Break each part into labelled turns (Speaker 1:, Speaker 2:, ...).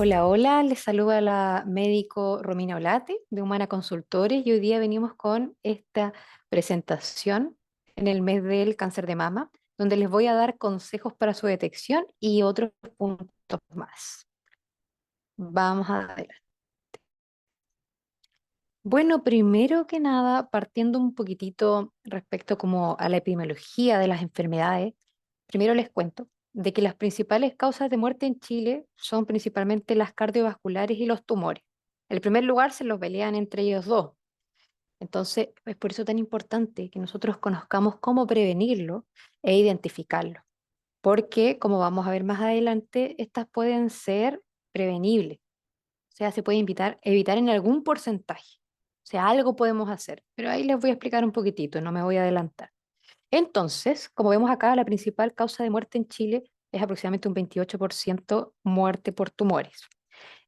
Speaker 1: Hola, hola, les saluda la médico Romina Olate de Humana Consultores y hoy día venimos con esta presentación en el mes del cáncer de mama, donde les voy a dar consejos para su detección y otros puntos más. Vamos a ver. Bueno, primero que nada, partiendo un poquitito respecto como a la epidemiología de las enfermedades, primero les cuento de que las principales causas de muerte en Chile son principalmente las cardiovasculares y los tumores. El primer lugar se los pelean entre ellos dos. Entonces, es por eso tan importante que nosotros conozcamos cómo prevenirlo e identificarlo, porque como vamos a ver más adelante, estas pueden ser prevenibles, o sea, se puede evitar en algún porcentaje. O sea, algo podemos hacer, pero ahí les voy a explicar un poquitito, no me voy a adelantar. Entonces, como vemos acá, la principal causa de muerte en Chile es aproximadamente un 28% muerte por tumores.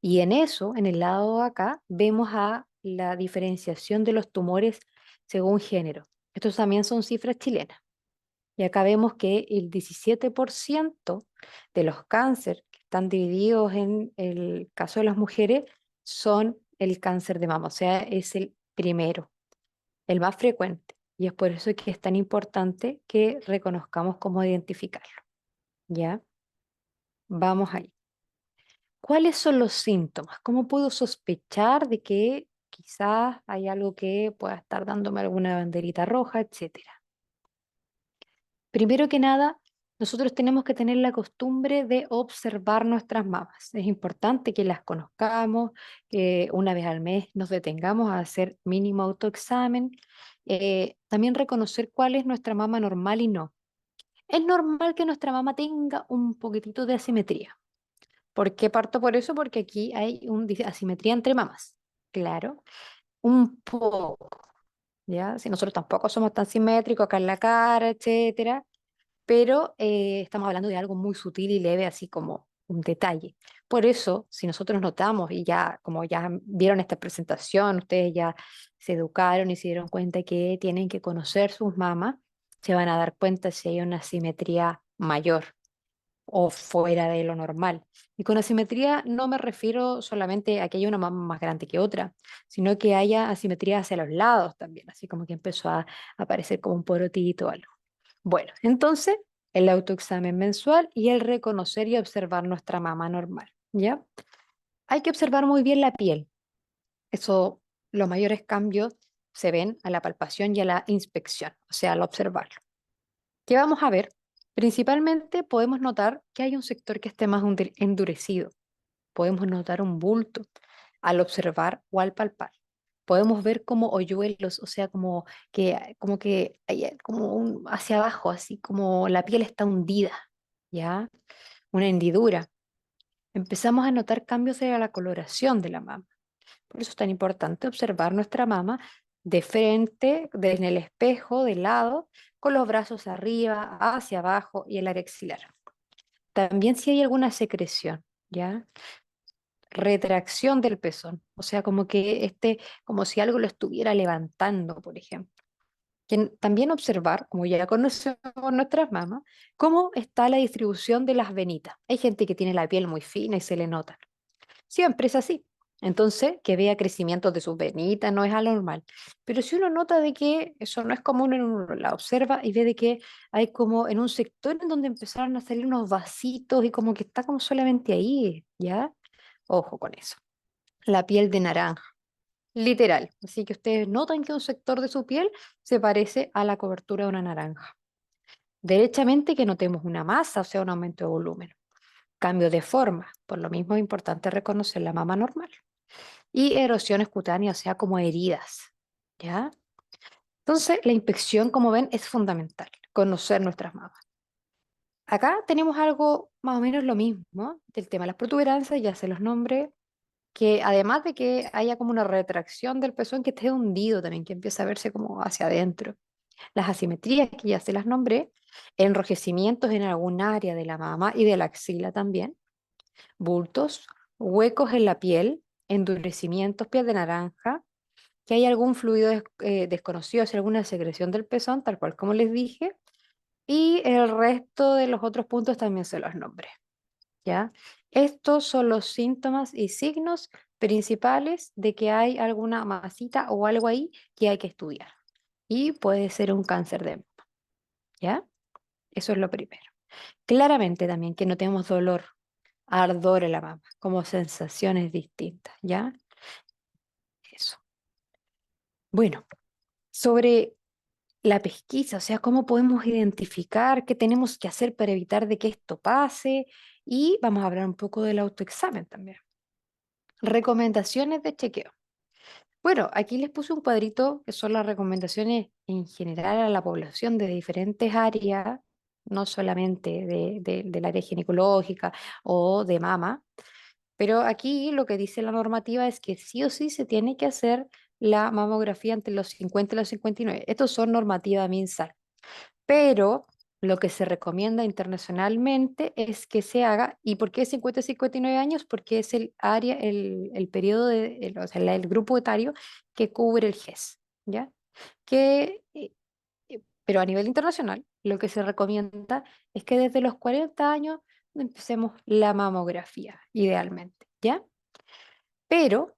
Speaker 1: Y en eso, en el lado de acá, vemos a la diferenciación de los tumores según género. Estos también son cifras chilenas. Y acá vemos que el 17% de los cánceres que están divididos en el caso de las mujeres son el cáncer de mama, o sea, es el primero, el más frecuente. Y es por eso que es tan importante que reconozcamos cómo identificarlo. ¿Ya? Vamos ahí. ¿Cuáles son los síntomas? ¿Cómo puedo sospechar de que quizás hay algo que pueda estar dándome alguna banderita roja, etcétera? Primero que nada, nosotros tenemos que tener la costumbre de observar nuestras mamas. Es importante que las conozcamos, que una vez al mes nos detengamos a hacer mínimo autoexamen. También reconocer cuál es nuestra mama normal y no. Es normal que nuestra mama tenga un poquitito de asimetría. ¿Por qué parto por eso? Porque aquí hay una asimetría entre mamas. Claro, un poco, ¿ya? Si nosotros tampoco somos tan simétricos acá en la cara, etcétera, pero estamos hablando de algo muy sutil y leve, así como un detalle. Por eso, si nosotros notamos y ya, como ya vieron esta presentación, ustedes ya se educaron y se dieron cuenta que tienen que conocer sus mamas, se van a dar cuenta si hay una asimetría mayor o fuera de lo normal. Y con asimetría no me refiero solamente a que haya una mama más grande que otra, sino que haya asimetría hacia los lados también, así como que empezó a aparecer como un porotito o algo. Bueno, entonces el autoexamen mensual y el reconocer y observar nuestra mama normal, ¿ya? Hay que observar muy bien la piel. Eso, los mayores cambios se ven a la palpación y a la inspección, o sea, al observarlo. ¿Qué vamos a ver? Principalmente podemos notar que hay un sector que esté más endurecido. Podemos notar un bulto al observar o al palpar. Podemos ver como hoyuelos, o sea, como que hay como un hacia abajo, así como la piel está hundida, ¿ya? Una hendidura. Empezamos a notar cambios en la coloración de la mama. Por eso es tan importante observar nuestra mama de frente, en el espejo, de lado, con los brazos arriba, hacia abajo y el área axilar. También si hay alguna secreción, ¿ya? Retracción del pezón, o sea, como si algo lo estuviera levantando, por ejemplo. También observar, como ya conocemos nuestras mamas, cómo está la distribución de las venitas. Hay gente que tiene la piel muy fina y se le nota. Siempre es así. Entonces, que vea crecimiento de sus venitas no es anormal. Pero si uno nota de que eso no es común, uno la observa y ve de que hay como en un sector en donde empezaron a salir unos vasitos y como que está como solamente ahí, ¿ya? Ojo con eso. La piel de naranja, literal. Así que ustedes notan que un sector de su piel se parece a la cobertura de una naranja. Derechamente que notemos una masa, o sea, un aumento de volumen. Cambio de forma. Por lo mismo es importante reconocer la mama normal. Y erosiones cutáneas, o sea, como heridas. ¿Ya? Entonces, la inspección, como ven, es fundamental. Conocer nuestras mamas. Acá tenemos algo más o menos lo mismo del tema de las protuberancias, ya se los nombré, que además de que haya como una retracción del pezón que esté hundido también, que empiece a verse como hacia adentro. Las asimetrías que ya se las nombré, enrojecimientos en algún área de la mama y de la axila también, bultos, huecos en la piel, endurecimientos, piel de naranja, que hay algún fluido desconocido, si alguna secreción del pezón, tal cual como les dije, y el resto de los otros puntos también se los nombré. ¿ya? Estos son los síntomas y signos principales de que hay alguna masita o algo ahí que hay que estudiar. Y puede ser un cáncer de mama, ¿ya? Eso es lo primero. Claramente también que no tenemos dolor, ardor en la mama, como sensaciones distintas, ¿ya? Eso. Bueno, sobre la pesquisa, o sea, cómo podemos identificar qué tenemos que hacer para evitar de que esto pase y vamos a hablar un poco del autoexamen también. Recomendaciones de chequeo. Bueno, aquí les puse un cuadrito que son las recomendaciones en general a la población de diferentes áreas, no solamente del área ginecológica o de mama, pero aquí lo que dice la normativa es que sí o sí se tiene que hacer la mamografía entre los 50 y los 59. Estos son normativa MinSal, pero lo que se recomienda internacionalmente es que se haga. ¿Y por qué 50 y 59 años? Porque es el área, el periodo, o sea, el grupo etario que cubre el GES, ¿ya? Pero a nivel internacional, lo que se recomienda es que desde los 40 años empecemos la mamografía, idealmente, ¿ya? Pero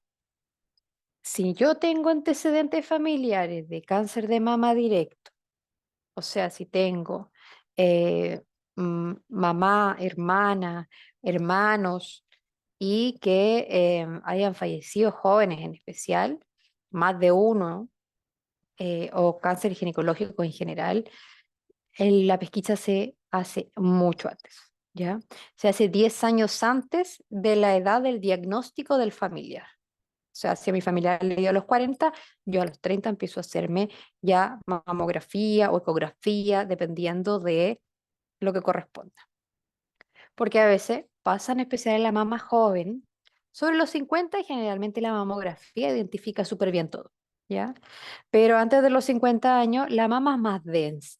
Speaker 1: si yo tengo antecedentes familiares de cáncer de mama directo, o sea, si tengo eh, mamá, hermana, hermanos y que hayan fallecido jóvenes en especial, más de uno, o cáncer ginecológico en general, la pesquisa se hace mucho antes, ¿ya? Se hace 10 años antes de la edad del diagnóstico del familiar. O sea, si a mi familiar le dio a los 40, yo a los 30 empiezo a hacerme ya mamografía o ecografía, dependiendo de lo que corresponda. Porque a veces pasa, en especial en la mama joven, sobre los 50 y generalmente la mamografía identifica súper bien todo, ¿ya? Pero antes de los 50 años, la mama es más densa.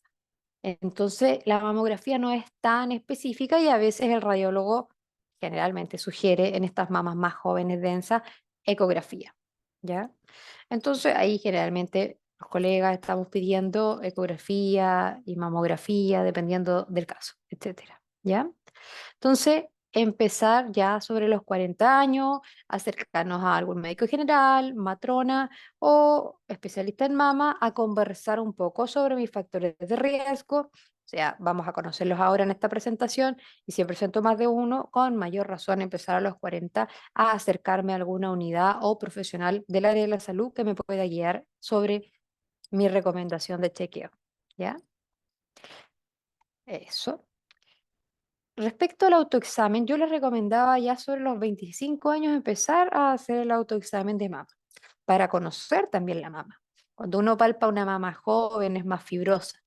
Speaker 1: Entonces, la mamografía no es tan específica y a veces el radiólogo generalmente sugiere en estas mamas más jóvenes densas ecografía, ¿ya? Entonces, ahí generalmente los colegas estamos pidiendo ecografía y mamografía dependiendo del caso, etcétera, ¿ya? Entonces, empezar ya sobre los 40 años, acercarnos a algún médico general, matrona o especialista en mama a conversar un poco sobre mis factores de riesgo. O sea, vamos a conocerlos ahora en esta presentación y si presento más de uno, con mayor razón empezar a los 40 a acercarme a alguna unidad o profesional del área de la salud que me pueda guiar sobre mi recomendación de chequeo. ¿Ya? Eso. Respecto al autoexamen, yo les recomendaba ya sobre los 25 años empezar a hacer el autoexamen de mama, para conocer también la mama. Cuando uno palpa una mama joven es más fibrosa.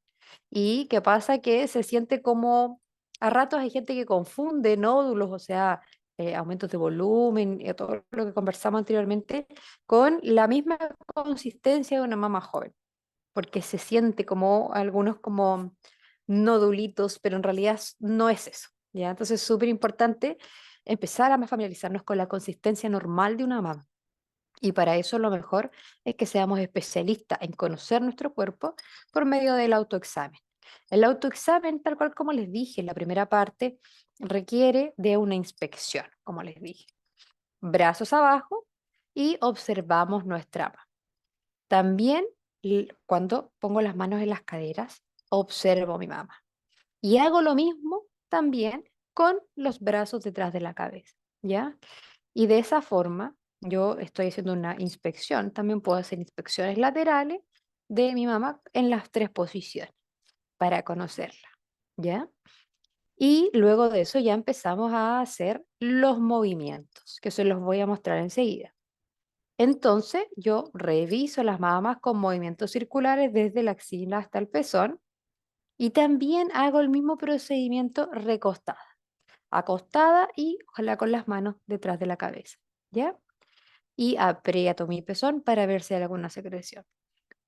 Speaker 1: ¿Y qué pasa? Que se siente como, a ratos hay gente que confunde nódulos, o sea, aumentos de volumen, todo lo que conversamos anteriormente, con la misma consistencia de una mama joven porque se siente como algunos como nodulitos, pero en realidad no es eso, ¿ya? Entonces es súper importante empezar a familiarizarnos con la consistencia normal de una mama. Y para eso lo mejor es que seamos especialistas en conocer nuestro cuerpo por medio del autoexamen. El autoexamen, tal cual como les dije en la primera parte, requiere de una inspección, como les dije. Brazos abajo y observamos nuestra mama. También cuando pongo las manos en las caderas, observo mi mama. Y hago lo mismo también con los brazos detrás de la cabeza, ¿ya? Y de esa forma, yo estoy haciendo una inspección. También puedo hacer inspecciones laterales de mi mama en las tres posiciones para conocerla, ¿ya? Y luego de eso ya empezamos a hacer los movimientos, que se los voy a mostrar enseguida. Entonces yo reviso las mamas con movimientos circulares desde la axila hasta el pezón y también hago el mismo procedimiento recostada, acostada y ojalá con las manos detrás de la cabeza, ¿ya? Y aprieto mi pezón para ver si hay alguna secreción.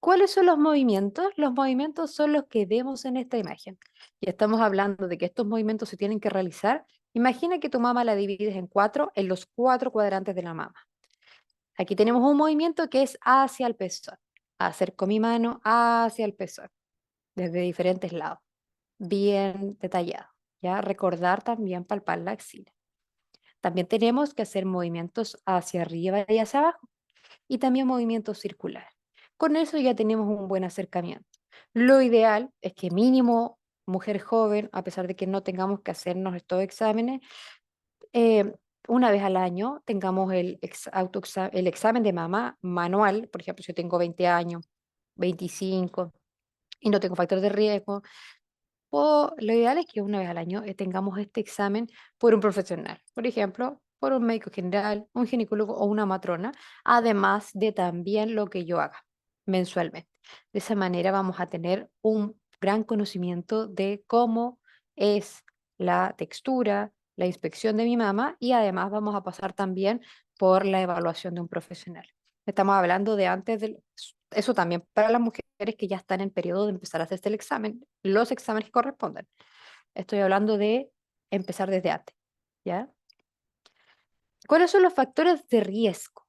Speaker 1: ¿Cuáles son los movimientos? Los movimientos son los que vemos en esta imagen. Y estamos hablando de que estos movimientos se tienen que realizar. Imagina que tu mama la divides en cuatro, en los cuatro cuadrantes de la mama. Aquí tenemos un movimiento que es hacia el pezón. Acerco mi mano hacia el pezón, desde diferentes lados, bien detallado. ¿Ya? Recordar también palpar la axila. También tenemos que hacer movimientos hacia arriba y hacia abajo y también movimientos circulares. Con eso ya tenemos un buen acercamiento. Lo ideal es que mínimo mujer joven, a pesar de que no tengamos que hacernos estos exámenes, eh, una vez al año tengamos el examen de mama manual. Por ejemplo, si yo tengo 20 años, 25 y no tengo factor de riesgo, o lo ideal es que una vez al año tengamos este examen por un profesional, por ejemplo, por un médico general, un ginecólogo o una matrona, además de también lo que yo haga mensualmente. De esa manera vamos a tener un gran conocimiento de cómo es la textura, la inspección de mi mama y además vamos a pasar también por la evaluación de un profesional. Estamos hablando de antes del... Eso también para las mujeres que ya están en periodo de empezar a hacerse el examen, los exámenes que correspondan. Estoy hablando de empezar desde antes, ¿ya? ¿Cuáles son los factores de riesgo?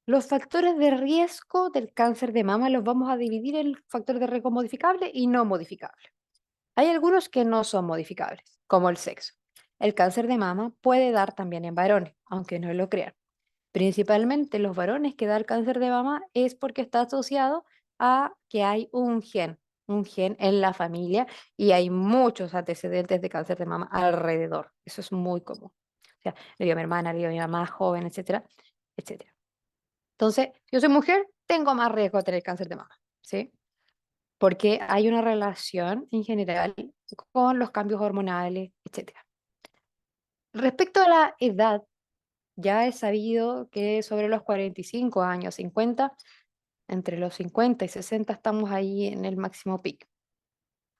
Speaker 1: Los factores de riesgo del cáncer de mama los vamos a dividir en factores de riesgo modificable y no modificable. Hay algunos que no son modificables, como el sexo. El cáncer de mama puede dar también en varones, aunque no lo crean. Principalmente los varones que da el cáncer de mama es porque está asociado a que hay un gen en la familia y hay muchos antecedentes de cáncer de mama alrededor. Eso es muy común. O sea, le dio a mi hermana, le dio a mi mamá joven, etcétera, etcétera. Entonces, yo soy mujer, tengo más riesgo de tener cáncer de mama, ¿sí? Porque hay una relación en general con los cambios hormonales, etcétera. Respecto a la edad, ya es sabido que sobre los 45 años, 50, entre los 50 y 60 estamos ahí en el máximo pico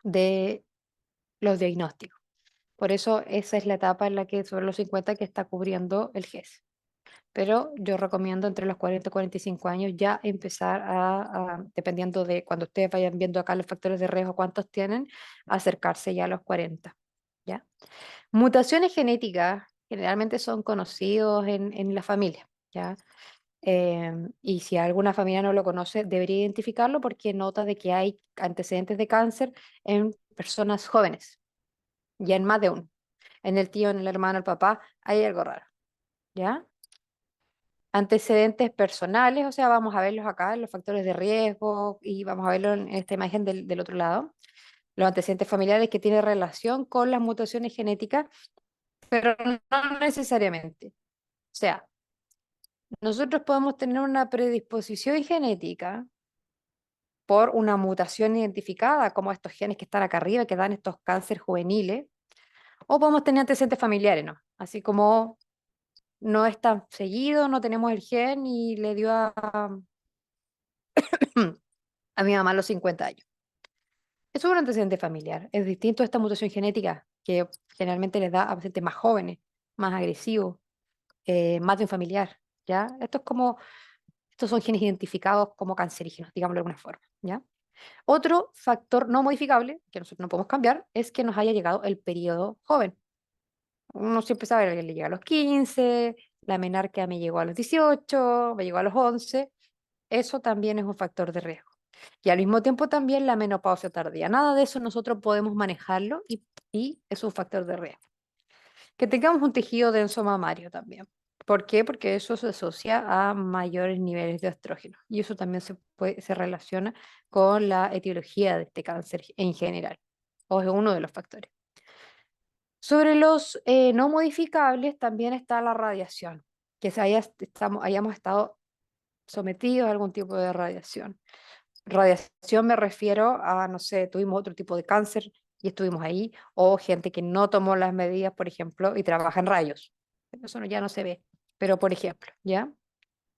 Speaker 1: de los diagnósticos. Por eso esa es la etapa en la que sobre los 50 que está cubriendo el GES. Pero yo recomiendo entre los 40 y 45 años ya empezar dependiendo de cuando ustedes vayan viendo acá los factores de riesgo, cuántos tienen, acercarse ya a los 40, ¿ya? Mutaciones genéticas generalmente son conocidos en la familia, ¿ya? Y si alguna familia no lo conoce, debería identificarlo porque nota de que hay antecedentes de cáncer en personas jóvenes, ya en más de uno. En el tío, en el hermano, el papá, hay algo raro, ¿ya? Antecedentes personales, o sea, vamos a verlos acá, en los factores de riesgo, y vamos a verlo en esta imagen del otro lado. Los antecedentes familiares que tienen relación con las mutaciones genéticas, pero no necesariamente. O sea, nosotros podemos tener una predisposición genética por una mutación identificada, como estos genes que están acá arriba, que dan estos cánceres juveniles, o podemos tener antecedentes familiares, ¿no? Así como no es tan seguido, no tenemos el gen y le dio a mi mamá a los 50 años. Eso es un antecedente familiar. Es distinto a esta mutación genética que generalmente les da a pacientes más jóvenes, más agresivos, más de un familiar, ¿ya? Estos son genes identificados como cancerígenos, digámoslo de alguna forma, ¿ya? Otro factor no modificable, que nosotros no podemos cambiar, es que nos haya llegado el periodo joven. Uno siempre sabe que le llega a los 15, la menarquia me llegó a los 18, me llegó a los 11. Eso también es un factor de riesgo. Y al mismo tiempo también la menopausia tardía. Nada de eso nosotros podemos manejarlo y es un factor de riesgo. Que tengamos un tejido denso mamario también. ¿Por qué? Porque eso se asocia a mayores niveles de estrógeno y eso también se relaciona con la etiología de este cáncer en general, o es uno de los factores. Sobre los no modificables también está la radiación, que hayamos estado sometidos a algún tipo de radiación. Radiación me refiero a, no sé, tuvimos otro tipo de cáncer y estuvimos ahí, o gente que no tomó las medidas, por ejemplo, y trabaja en rayos. Eso ya no se ve, pero por ejemplo, ¿ya?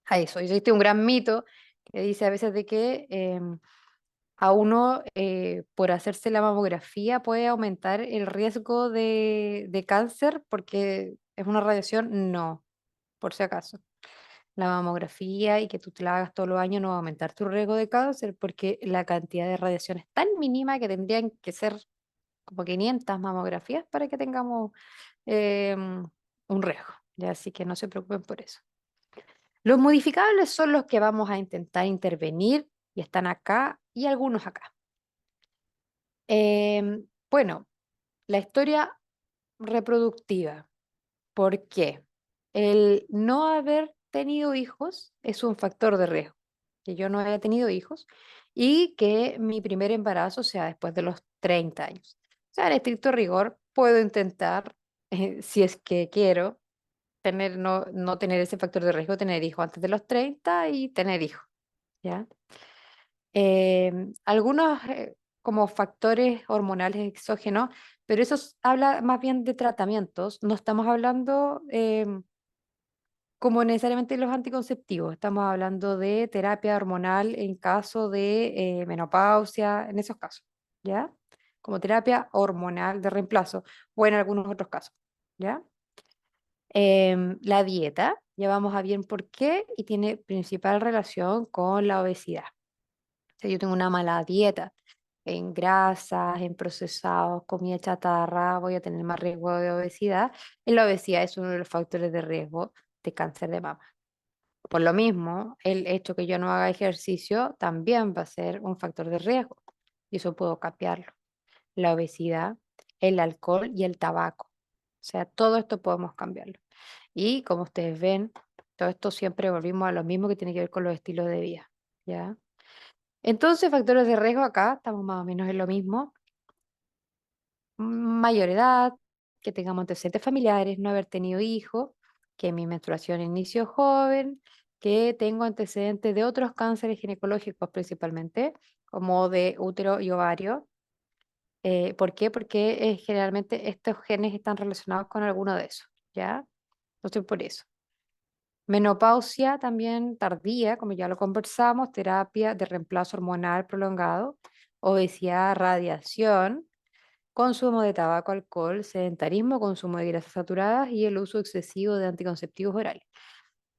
Speaker 1: A eso. Existe un gran mito que dice a veces de que a uno por hacerse la mamografía puede aumentar el riesgo de cáncer porque es una radiación. No, por si acaso. La mamografía y que tú te la hagas todos los años no va a aumentar tu riesgo de cáncer porque la cantidad de radiación es tan mínima que tendrían que ser como 500 mamografías para que tengamos un riesgo. Ya, así que no se preocupen por eso. Los modificables son los que vamos a intentar intervenir y están acá y algunos acá. Bueno, la historia reproductiva. ¿Por qué? El no haber tenido hijos es un factor de riesgo. Que yo no haya tenido hijos y que mi primer embarazo sea después de los 30 años. O sea, en estricto rigor, puedo intentar, si es que quiero, no tener ese factor de riesgo, tener hijos antes de los 30 y tener hijos, ¿ya? Algunos como factores hormonales exógenos, pero habla más bien de tratamientos. No estamos hablando como necesariamente los anticonceptivos, estamos hablando de terapia hormonal en caso de menopausia, en esos casos, ¿ya? Como terapia hormonal de reemplazo o en algunos otros casos, ¿ya? La dieta, ya vamos a bien por qué y tiene principal relación con la obesidad. O sea, yo tengo una mala dieta en grasas, en procesados, comida chatarra, voy a tener más riesgo de obesidad. Y la obesidad es uno de los factores de riesgo de cáncer de mama. Por lo mismo, el hecho que yo no haga ejercicio también va a ser un factor de riesgo. Y eso puedo cambiarlo. La obesidad, el alcohol y el tabaco. O sea, todo esto podemos cambiarlo. Y como ustedes ven, todo esto siempre volvimos a lo mismo que tiene que ver con los estilos de vida. ¿Ya? Entonces, factores de riesgo acá, estamos más o menos en lo mismo. Mayor edad, que tengamos antecedentes familiares, no haber tenido hijos, que mi menstruación inició joven, que tengo antecedentes de otros cánceres ginecológicos principalmente, como de útero y ovario. ¿Por qué? Porque generalmente estos genes están relacionados con alguno de esos, ¿ya? Entonces, por eso. Menopausia también tardía, como ya lo conversamos, terapia de reemplazo hormonal prolongado, obesidad, radiación, consumo de tabaco, alcohol, sedentarismo, consumo de grasas saturadas y el uso excesivo de anticonceptivos orales.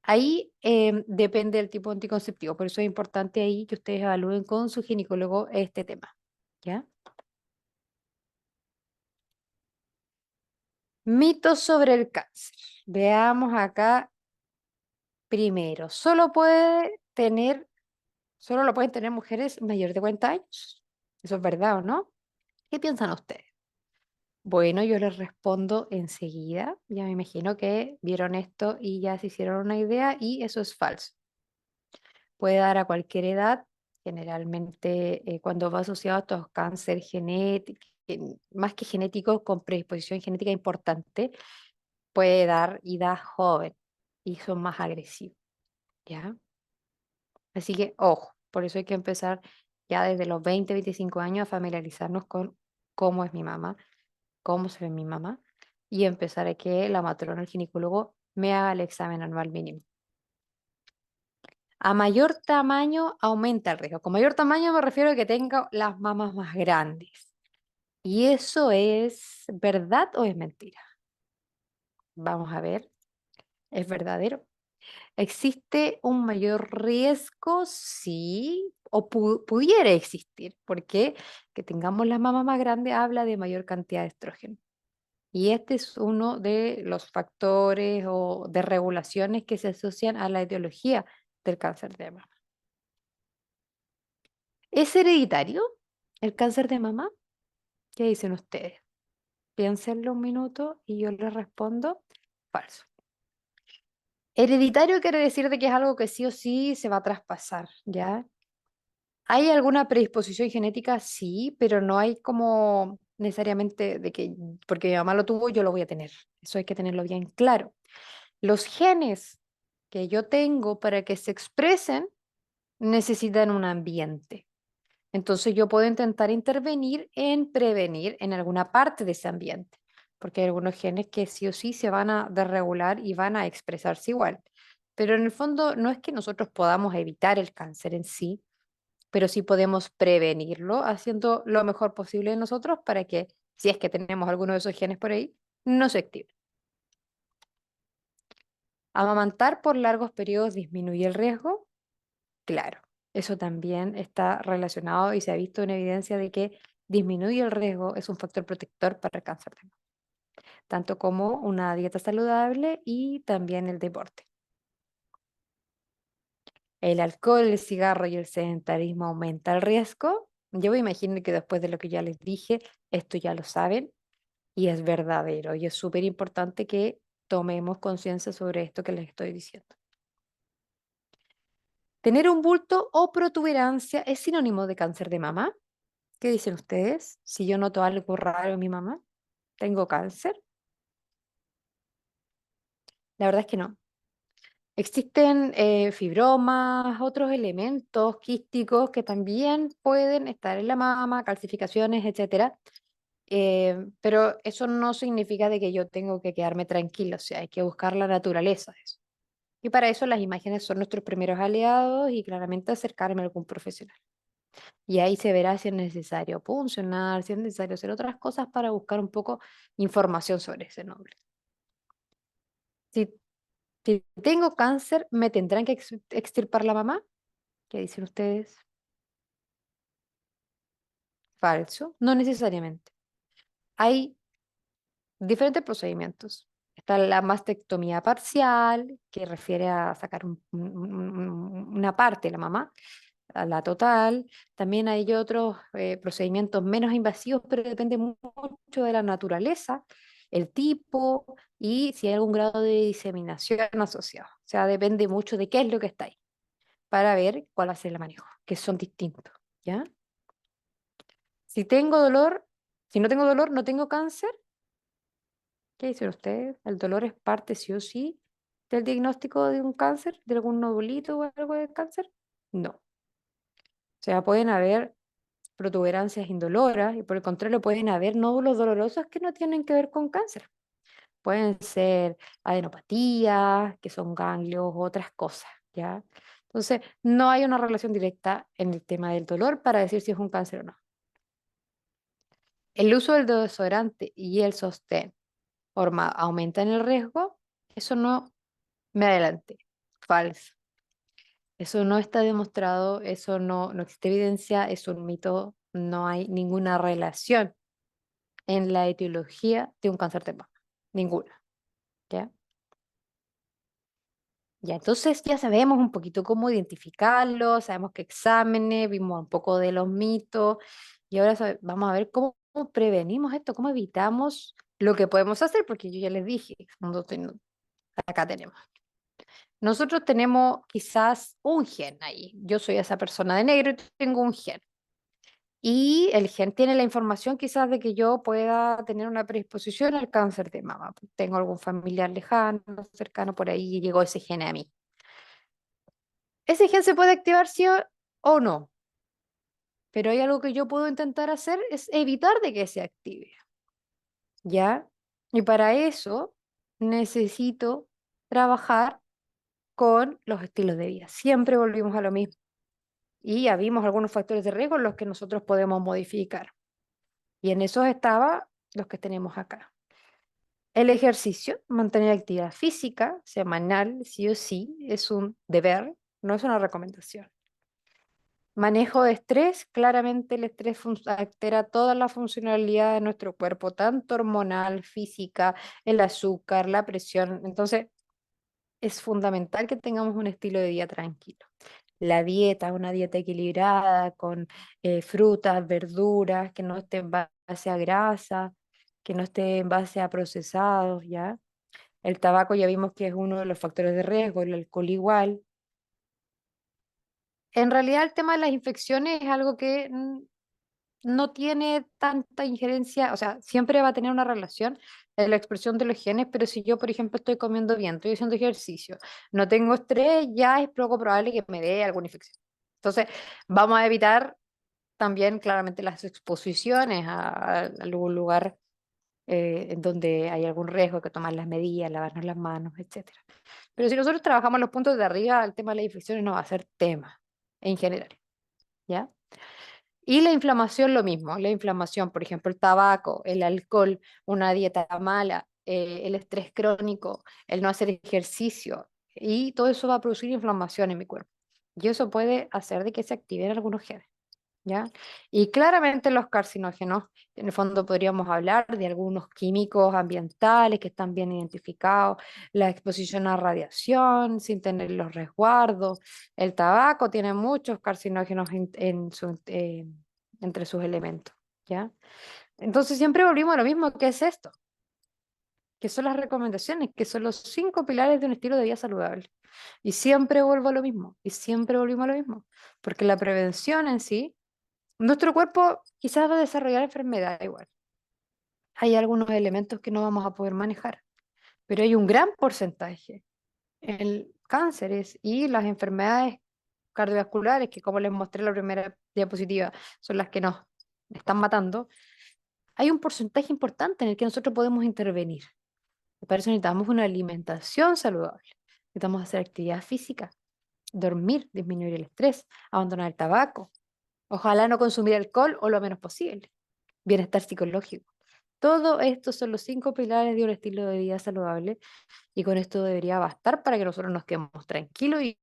Speaker 1: Ahí depende del tipo de anticonceptivo, por eso es importante ahí que ustedes evalúen con su ginecólogo este tema, ¿ya? Mitos sobre el cáncer. Veamos acá primero. Solo lo pueden tener mujeres mayores de 40 años. ¿Eso es verdad o no? ¿Qué piensan ustedes? Bueno, yo les respondo enseguida. Ya me imagino que vieron esto y ya se hicieron una idea y eso es falso. Puede dar a cualquier edad, generalmente cuando va asociado a estos cáncer genético, más que genético, con predisposición genética importante, puede dar y da joven y son más agresivos, ¿ya? Así que, ojo, por eso hay que empezar ya desde los 20, 25 años a familiarizarnos con cómo es mi mamá, cómo se ve mi mamá y empezar a que la matrona, el ginecólogo, me haga el examen anual mínimo. A mayor tamaño aumenta el riesgo. Con mayor tamaño me refiero a que tenga las mamas más grandes. ¿Y eso es verdad o es mentira? Vamos a ver, ¿es verdadero? ¿Existe un mayor riesgo? Sí, o pudiera existir, porque que tengamos las mamas más grandes habla de mayor cantidad de estrógeno. Y este es uno de los factores o de regulaciones que se asocian a la etiología del cáncer de mama. ¿Es hereditario el cáncer de mama? ¿Qué dicen ustedes? Piénsenlo un minuto y yo les respondo falso. Hereditario quiere decir de que es algo que sí o sí se va a traspasar, ¿ya? ¿Hay alguna predisposición genética? Sí, pero no hay como necesariamente de que porque mi mamá lo tuvo, yo lo voy a tener. Eso hay que tenerlo bien claro. Los genes que yo tengo para que se expresen necesitan un ambiente. Entonces yo puedo intentar intervenir en prevenir en alguna parte de ese ambiente, porque hay algunos genes que sí o sí se van a desregular y van a expresarse igual. Pero en el fondo no es que nosotros podamos evitar el cáncer en sí, pero sí podemos prevenirlo haciendo lo mejor posible de nosotros para que, si es que tenemos alguno de esos genes por ahí, no se active. Amamantar por largos periodos disminuye el riesgo. Claro, eso también está relacionado y se ha visto en evidencia de que disminuye el riesgo, es un factor protector para el cáncer de mama, tanto como una dieta saludable y también el deporte. El alcohol, el cigarro y el sedentarismo aumenta el riesgo. Yo me imagino que después de lo que ya les dije, esto ya lo saben y es verdadero y es súper importante que tomemos conciencia sobre esto que les estoy diciendo. ¿Tener un bulto o protuberancia es sinónimo de cáncer de mama? ¿Qué dicen ustedes? Si yo noto algo raro en mi mamá, ¿tengo cáncer? La verdad es que no. Existen fibromas, otros elementos quísticos que también pueden estar en la mama, calcificaciones, etcétera. Pero eso no significa de que yo tengo que quedarme tranquila, o sea, hay que buscar la naturaleza de eso. Y para eso las imágenes son nuestros primeros aliados y claramente acercarme a algún profesional. Y ahí se verá si es necesario puncionar, si es necesario hacer otras cosas para buscar un poco información sobre ese nódulo. Si, si tengo cáncer, ¿me tendrán que extirpar la mamá? ¿Qué dicen ustedes? Falso, no necesariamente. Hay diferentes procedimientos. Está la mastectomía parcial, que refiere a sacar una parte de la mamá, a la total. También hay otros procedimientos menos invasivos, pero depende mucho de la naturaleza, el tipo y si hay algún grado de diseminación asociado. O sea, depende mucho de qué es lo que está ahí, para ver cuál va a ser el manejo, que son distintos, ¿ya? Si tengo dolor, si no tengo dolor, no tengo cáncer. ¿Qué dicen ustedes? ¿El dolor es parte sí o sí del diagnóstico de un cáncer, de algún nodulito o algo de cáncer? No. O sea, pueden haber protuberancias indoloras y por el contrario pueden haber nódulos dolorosos que no tienen que ver con cáncer. Pueden ser adenopatías, que son ganglios, otras cosas, ¿ya? Entonces, no hay una relación directa en el tema del dolor para decir si es un cáncer o no. El uso del desodorante y el sostén aumentan el riesgo, eso no me adelanté. Falso. Eso no está demostrado, eso no existe evidencia, es un mito, no hay ninguna relación en la etiología de un cáncer de mama. Ninguna. ¿Ya? Ya, entonces ya sabemos un poquito cómo identificarlo, sabemos qué exámenes, vimos un poco de los mitos y ahora vamos a ver cómo prevenimos esto, cómo evitamos lo que podemos hacer, porque yo ya les dije, acá tenemos. Nosotros tenemos quizás un gen ahí. Yo soy esa persona de negro y tengo un gen. Y el gen tiene la información quizás de que yo pueda tener una predisposición al cáncer de mama. Tengo algún familiar lejano, cercano por ahí y llegó ese gen a mí. Ese gen se puede activar sí o no, pero hay algo que yo puedo intentar hacer es evitar de que se active, ¿ya? Y para eso necesito trabajar con los estilos de vida. Siempre volvimos a lo mismo. Y ya vimos algunos factores de riesgo en los que nosotros podemos modificar. Y en esos estaba los que tenemos acá. El ejercicio, mantener actividad física semanal, sí o sí, es un deber, no es una recomendación. Manejo de estrés, claramente el estrés altera toda la funcionalidad de nuestro cuerpo, tanto hormonal, física, el azúcar, la presión. Entonces, es fundamental que tengamos un estilo de vida tranquilo. La dieta, una dieta equilibrada con frutas, verduras, que no esté en base a grasa, que no esté en base a procesados, ¿ya? El tabaco ya vimos que es uno de los factores de riesgo, el alcohol igual. En realidad el tema de las infecciones es algo que no tiene tanta injerencia, o sea, siempre va a tener una relación en la expresión de los genes, pero si yo, por ejemplo, estoy comiendo bien, estoy haciendo ejercicio, no tengo estrés, ya es poco probable que me dé alguna infección. Entonces, vamos a evitar también claramente las exposiciones a algún lugar en donde hay algún riesgo, hay que tomar las medidas, lavarnos las manos, etcétera. Pero si nosotros trabajamos los puntos de arriba, el tema de las infecciones no va a ser tema en general, ¿ya? Y la inflamación lo mismo, la inflamación, por ejemplo, el tabaco, el alcohol, una dieta mala, el estrés crónico, el no hacer ejercicio, y todo eso va a producir inflamación en mi cuerpo. Y eso puede hacer de que se activen algunos genes, ¿ya? Y claramente los carcinógenos, en el fondo podríamos hablar de algunos químicos ambientales que están bien identificados, la exposición a radiación sin tener los resguardos, el tabaco tiene muchos carcinógenos entre sus elementos, ¿ya? Entonces siempre volvimos a lo mismo, ¿qué es esto? que son las recomendaciones, que son los 5 pilares de un estilo de vida saludable. Y siempre vuelvo a lo mismo, y siempre volvimos a lo mismo, porque la prevención en sí, nuestro cuerpo quizás va a desarrollar enfermedad igual. Hay algunos elementos que no vamos a poder manejar, pero hay un gran porcentaje. El cánceres y las enfermedades cardiovasculares, que como les mostré en la primera diapositiva, son las que nos están matando, hay un porcentaje importante en el que nosotros podemos intervenir. Y para eso necesitamos una alimentación saludable. Necesitamos hacer actividad física, dormir, disminuir el estrés, abandonar el tabaco, ojalá no consumir alcohol o lo menos posible, bienestar psicológico. Todo esto son los 5 pilares de un estilo de vida saludable y con esto debería bastar para que nosotros nos quedemos tranquilos y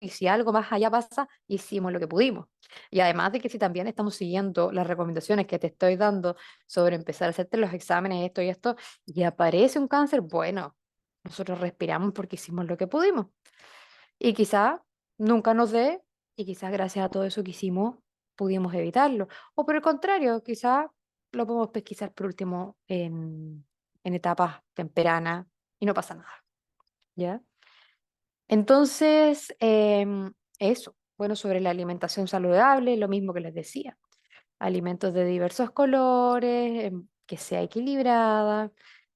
Speaker 1: si algo más allá pasa, hicimos lo que pudimos. Y además de que si también estamos siguiendo las recomendaciones que te estoy dando sobre empezar a hacerte los exámenes, esto y esto, y aparece un cáncer, bueno, nosotros respiramos porque hicimos lo que pudimos. Y quizá nunca nos dé, y quizás gracias a todo eso que hicimos, pudimos evitarlo. O por el contrario, quizá lo podemos pesquisar por último en etapas tempranas y no pasa nada, ¿ya? Entonces, eso, bueno, sobre la alimentación saludable, lo mismo que les decía, alimentos de diversos colores, que sea equilibrada,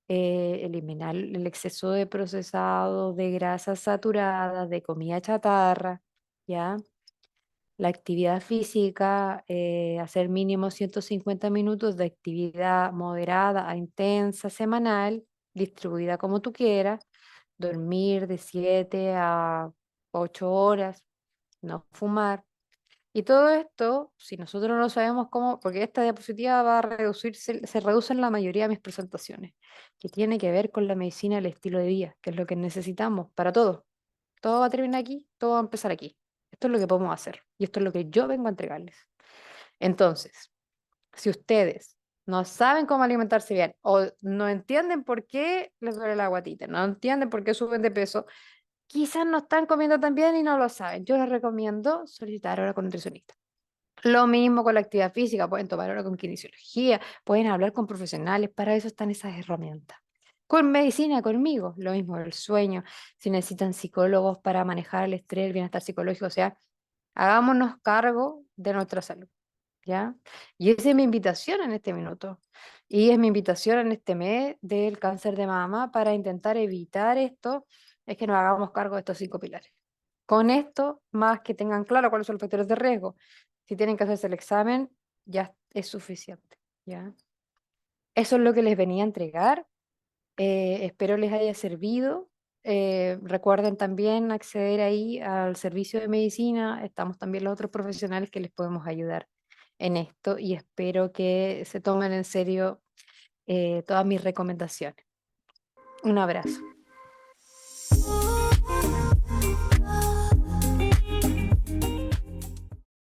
Speaker 1: eliminar el exceso de procesado, de grasas saturadas, de comida chatarra, ¿ya? La actividad física, hacer mínimo 150 minutos de actividad moderada a intensa semanal, distribuida como tú quieras, dormir de 7 a 8 horas, no fumar. Y todo esto, si nosotros no sabemos cómo, porque esta diapositiva va a reducirse, se reduce en la mayoría de mis presentaciones, que tiene que ver con la medicina y el estilo de vida, que es lo que necesitamos para todo. Todo va a terminar aquí, todo va a empezar aquí. Esto es lo que podemos hacer y esto es lo que yo vengo a entregarles. Entonces, si ustedes no saben cómo alimentarse bien o no entienden por qué les duele la guatita, no entienden por qué suben de peso, quizás no están comiendo tan bien y no lo saben. Yo les recomiendo solicitar ahora con nutricionista. Lo mismo con la actividad física, pueden tomar ahora con kinesiología, pueden hablar con profesionales, para eso están esas herramientas. Con medicina, conmigo, lo mismo el sueño, si necesitan psicólogos para manejar el estrés, el bienestar psicológico, o sea, hagámonos cargo de nuestra salud, ¿ya? Y esa es mi invitación en este minuto. Y es mi invitación en este mes del cáncer de mama para intentar evitar esto, es que nos hagamos cargo de estos 5 pilares. Con esto, más que tengan claro cuáles son los factores de riesgo, si tienen que hacerse el examen, ya es suficiente, ¿ya? Eso es lo que les venía a entregar. Espero les haya servido. Recuerden también acceder ahí al servicio de medicina. Estamos también los otros profesionales que les podemos ayudar en esto y espero que se tomen en serio todas mis recomendaciones. Un abrazo.